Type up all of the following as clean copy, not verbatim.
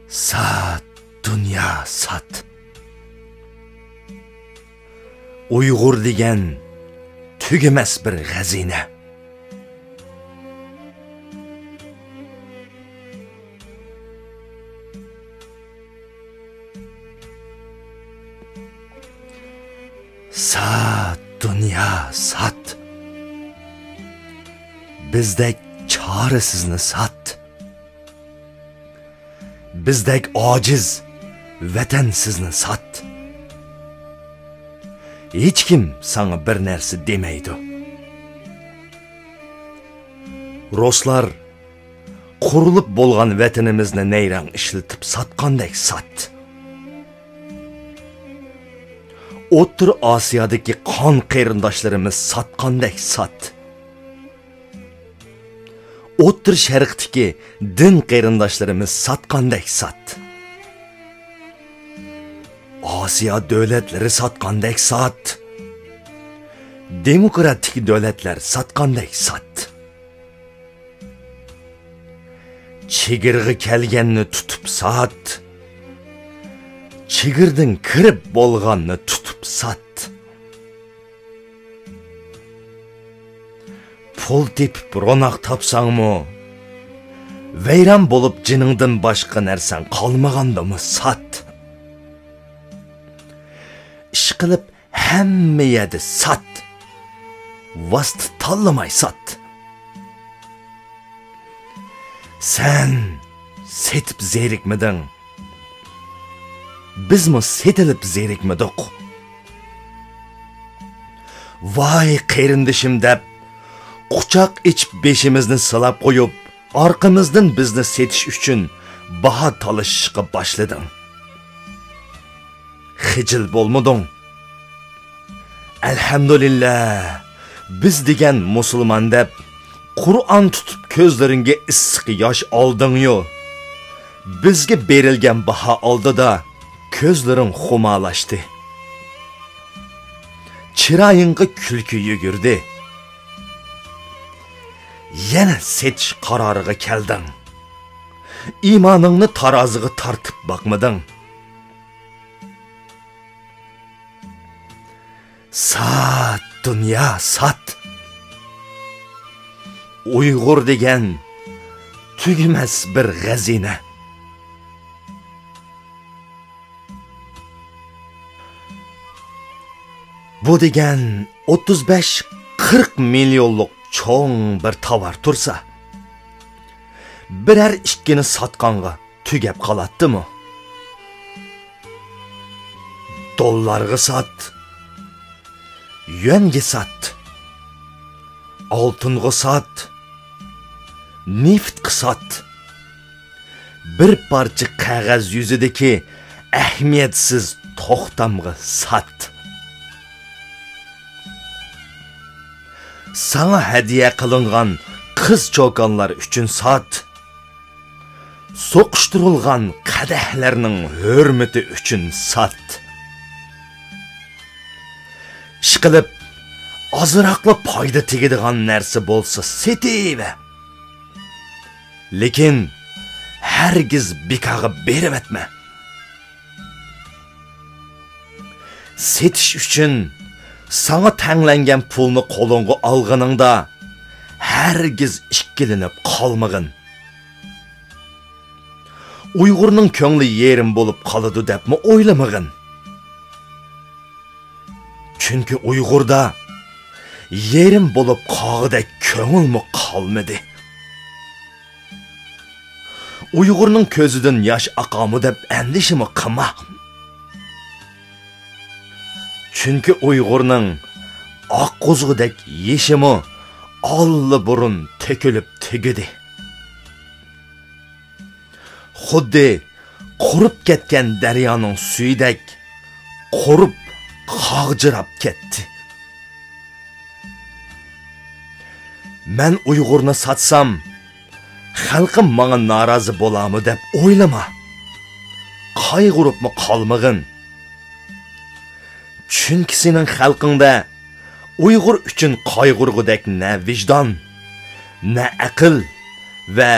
Sat, dünya sat. Uyg'ur degan tugamas bir xazina. Sat, dünya sat. Bizdek çaresizni sat. Bizdek ojiz vatan sizni sat. Hech kim sana bir narsa demaydi. Ruslar qurilib bo'lgan vatanimizni nayrang ishlatib satqandek sat. O'rta Osiyodagi qon qarindoshlarimiz satqandek sat. O'rta Sharqdagi din qarindoshlarimiz satqandek sat. Osiyo davlatlari satqandek sat. Demokratik davlatlar satqandek sat. Chegirg'i kelganni tutib sat. Chegirdan kirib bo'lganni tutib sat. Pul tepib ro'noq topsangmi, vayron bo'lib jiningdan boshqa narsang qolmagandimi sat. Ish qilib hamma yerda sat. Vaqt tanlamay sat. Sen setib zerikmiding? Bizmi setilib zerikmidik? Voy qarindishim deb quchoq ichib beshimizni silab qo'yib, orqamizdan bizni setish uchun baho talashishga boshlading. Xijil bo'lmading. Alhamdulillah, biz degan musulmon deb Qur'on tutib ko'zlaringga issiq yosh olding-yu. Bizga berilgan baho oldida ko'zlaring xumalashdi. Chiroyingga kulki yugurdi. Yana setish qaroriga kelding. Iymoningni taroziga tortib boqmading. Sat, dünya sat. Uyg'ur degan tugamas bir xazina. Bu degan 35-40 milyonlik cho'ng bir tovar tursa, birer ikkini sotqonga tugab qoladimi? Dollarga sat, yuanga sat, oltinga sat, neftga sat, bir parcha qog'oz yuzidagi ahamiyatsiz to'xtamga sat. Sana hediye qilingan qiz cho'konlar uchun sat. So'qishtirilgan qadahlarning hurmati uchun sat. Ishqilib ozroqli foyda tegadigan narsa bo'lsa setiva. Lekin hargiz bekaga berib etma. Setish uchun sana tanglangan pulni qo'lingga olganingda hargiz ikkilanib qolmagin. Uyg'urning ko'ngli yerim bo'lib qoladi debmi o'ylamagin. Chunki Uyg'urda yerim bo'lib qog'idek ko'ngilmi qolmadi. Uyg'urning ko'zidan yosh oqami deb andishimi qilma. Chunki Uyg'urning oq qo'zg'idek yeshimi olli burun to'kilib tugidi. Xuddi qurib ketgan daryoning suyidek qurib qog'jirab ketdi. Men Uyg'urni satsam, xalqim menga norozi bo'larmi deb o'ylama. Qayg'uribmi qolmag'in. Chunki sening xalqingda Uyg'ur uchun qayg'urgudek na vijdon, na aql va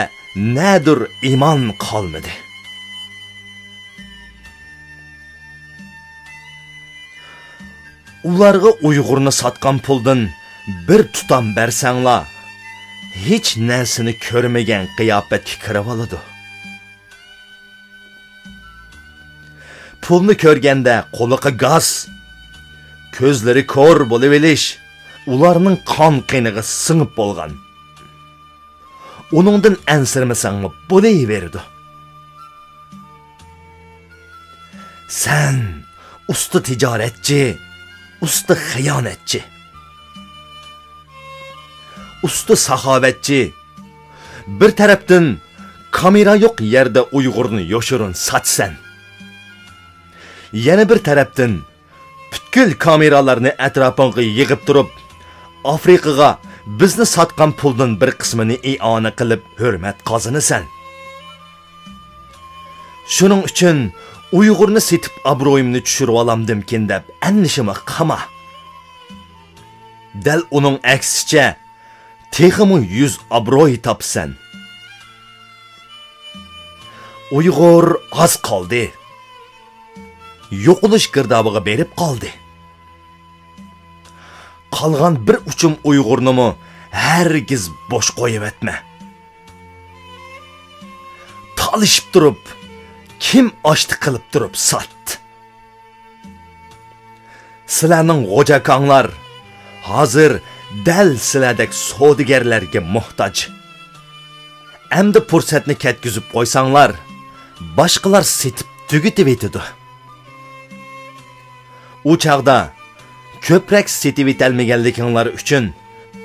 nadir iymon qolmadi. ularga Uyg'urni sotgan puldan bir tutam bersanglar, hech narsani ko'rmagan qiyofatga kirib oladi. Pulni ko'rganda qo'liga gaz, ko'zlari ko'r bo'lib elish, ularning qon qiniga singib bo'lgan. Uningdan ansirmasangmi bo'laverdi. Sen usta tijoratchi, usta xiyonatchi, usta saxovatchi, bir tarafdan kamera yo'q yerda Uyg'urni yoshirun satsan. Yana bir tarafdan butkul kameralarni atrofingga yig'ib turib, Afrikaga bizni sotgan puldan bir qismini iona qilib hurmat qozinasan. Shuning uchun Uyg'urni setib obro'yimni tushirib olamdimkin deb annishima qama. Dal uning aksicha texmi 100 obro'y topsan. Uyg'ur az qoldi. Yo'qolish girdobiga berib qoldi. Qolgan bir uchum Uyg'urnimi hargiz bosh qo'yib etma. Talishib turib, kim ochdi qilib turib sotdi. Sizlarning g'o'jakonglar hozir dal sizlardek savdogarlarga muhtoj. Endi fursatni ketkizib qo'ysanglar, boshqalar setib tugitib etadi. U chaqda ko'prak setib etalmaganliklaringiz uchun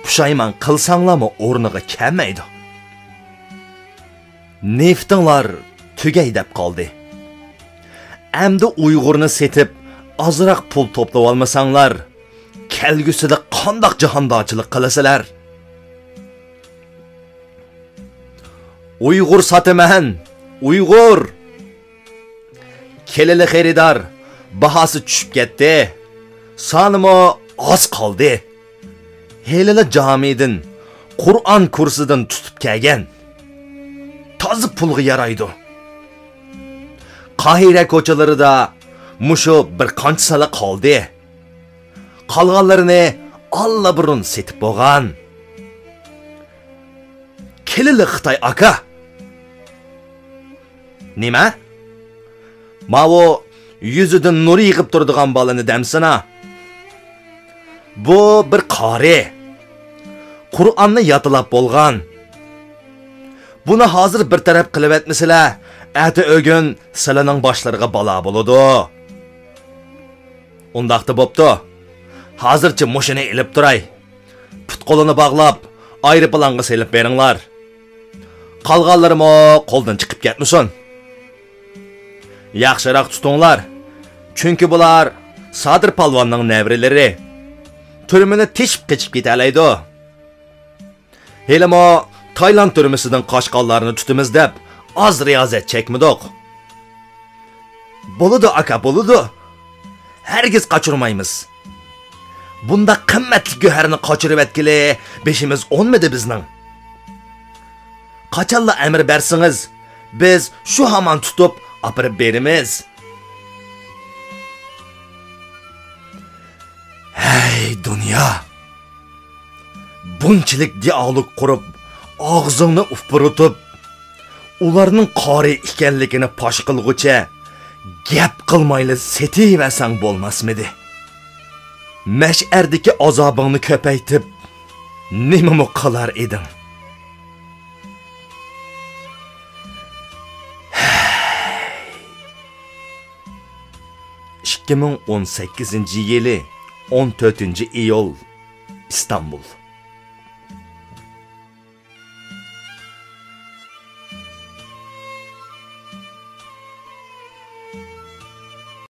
pushaymon qilsanglarmi o'rniga kelmaydi. Neftinglar tugay deb qoldi. Endi Uyg'urni setib ozroq pul to'plab olmasanglar, kelgusida qandoq jahondochilik qilasizlar? Uyg'ur sotaman, Uyg'ur. Kelili xaridor, bahasi tushib ketdi. Sonimi oz qoldi. Helila jamidan, Qur'on kursidan tutib kelgan. Tozi pulga yaraydi. Qahira ko'chalarida mushu bir qanchasala qoldi. Qolganlarini allaburun setib bo'lgan. Kelili Xitoy aka. Nima? Mavo yuzidan nur yig'ib turadigan bolani damsana. Bu bir qori. Qur'onni yodlab bo'lgan. Buni hozir bir taraf qilib etmasizlar, ati o'gün sizlarning boshlariga balo bo'ladi. Undaqda bo'pti. Hozircha mushini ilib turay. Put qo'lini bog'lab, aeroplanga selib beringlar. Qolganlarimi qo'ldan chiqib ketmasin. Yaxshiroq tutinglar. Chunki bular Sadir palvonning nevrilari. Turmini teshib qechib ketalaydi. Helimo Tayland turmisidan qochqonlarni tutimiz deb az riyozat chekmidik. Bo'ladi aka, bo'ladi. Hargiz qochirmaymiz. Bunda qimmatli go'harni qochirib etkili beshimiz o'nmidi bizning. Qachonla amr bersingiz, biz shu hamon tutib apirib berimiz. Hey dunyo. Bunchilik dialog qurib, og'zingni ufpuritib, ularning qori ekanligini fosh qilgucha gap qilmayli setiversang bo'lmasmidi? Mash'ardagi azobingni ko'paytib, nima qilar eding? 2018 yili 14 iyul İstanbul.